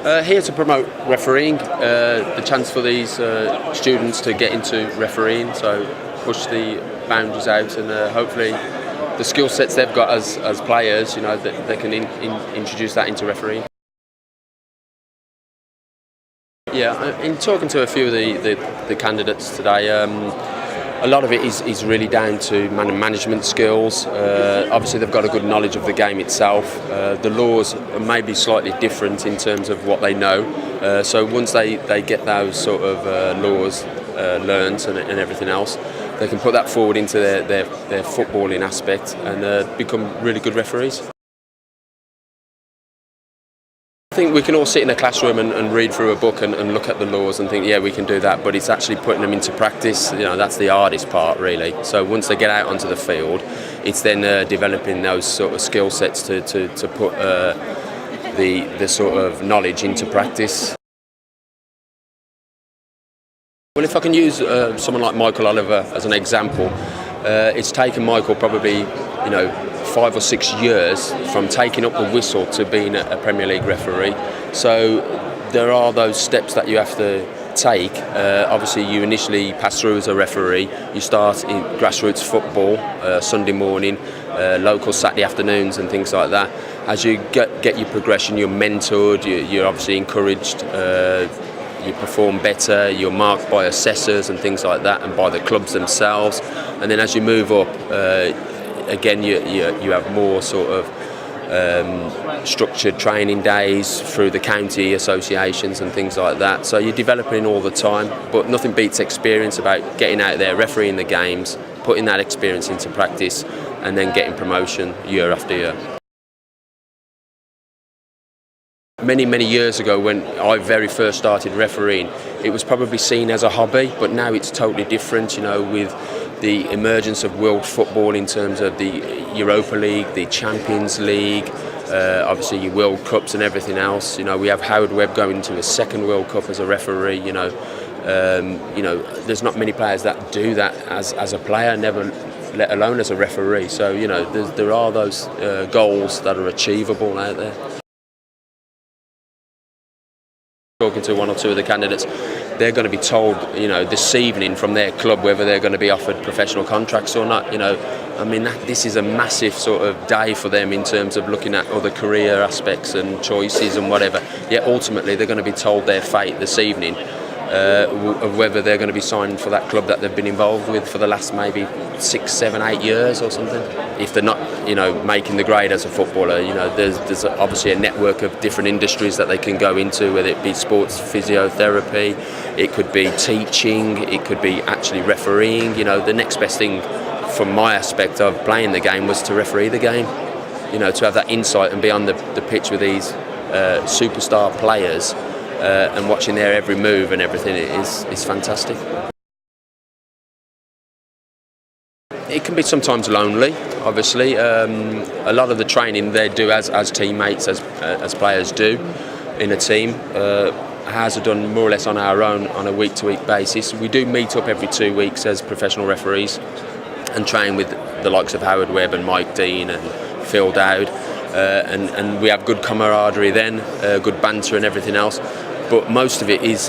Here to promote refereeing, the chance for these students to get into refereeing, so push the boundaries out, and hopefully the skill sets they've got as players, that they can introduce that into refereeing. Yeah, in talking to a few of the candidates today, a lot of it is really down to management skills. Obviously, they've got a good knowledge of the game itself. The laws may be slightly different in terms of what they know. So once they get those sort of laws learned and everything else, they can put that forward into their footballing aspect and become really good referees. I think we can all sit in a classroom and read through a book and look at the laws and think, yeah, we can do that, but it's actually putting them into practice. That's the hardest part, really. So once they get out onto the field, it's then developing those sort of skill sets to put the sort of knowledge into practice. Well, if I can use someone like Michael Oliver as an example, it's taken Michael probably 5 or 6 years from taking up the whistle to being a Premier League referee. So there are those steps that you have to take. Obviously, you initially pass through as a referee. You start in grassroots football, Sunday morning, local Saturday afternoons and things like that. As you get your progression, you're mentored, you're obviously encouraged, you perform better, you're marked by assessors and things like that, and by the clubs themselves. And then as you move up, again, you have more sort of structured training days through the county associations and things like that. So you're developing all the time, but nothing beats experience about getting out there, refereeing the games, putting that experience into practice, and then getting promotion year after year. Many years ago, when I very first started refereeing, it was probably seen as a hobby, but now it's totally different, with the emergence of world football in terms of the Europa League, the Champions League, obviously your World Cups and everything else. We have Howard Webb going to his second World Cup as a referee. There's not many players that do that as a player, never let alone as a referee. So there are those goals that are achievable out there. Talking to one or two of the candidates, they're going to be told, this evening from their club whether they're going to be offered professional contracts or not. This is a massive sort of day for them in terms of looking at other career aspects and choices and whatever. Yet ultimately they're going to be told their fate this evening of whether they're going to be signed for that club that they've been involved with for the last maybe 6, 7, 8 years or something. If they're not, making the grade as a footballer, there's obviously a network of different industries that they can go into, whether it be sports physiotherapy, it could be teaching, it could be actually refereeing. The next best thing from my aspect of playing the game was to referee the game. To have that insight and be on the pitch with these superstar players and watching their every move and everything is fantastic. It can be sometimes lonely, obviously. A lot of the training they do as teammates, as players do in a team, has done more or less on our own on a week-to-week basis. We do meet up every 2 weeks as professional referees and train with the likes of Howard Webb and Mike Dean and Phil Dowd, and we have good camaraderie then, good banter and everything else. But most of it is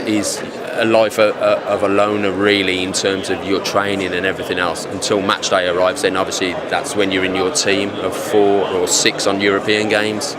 a life of a loner, really, in terms of your training and everything else, until match day arrives. Then obviously that's when you're in your team of 4 or 6 on European games.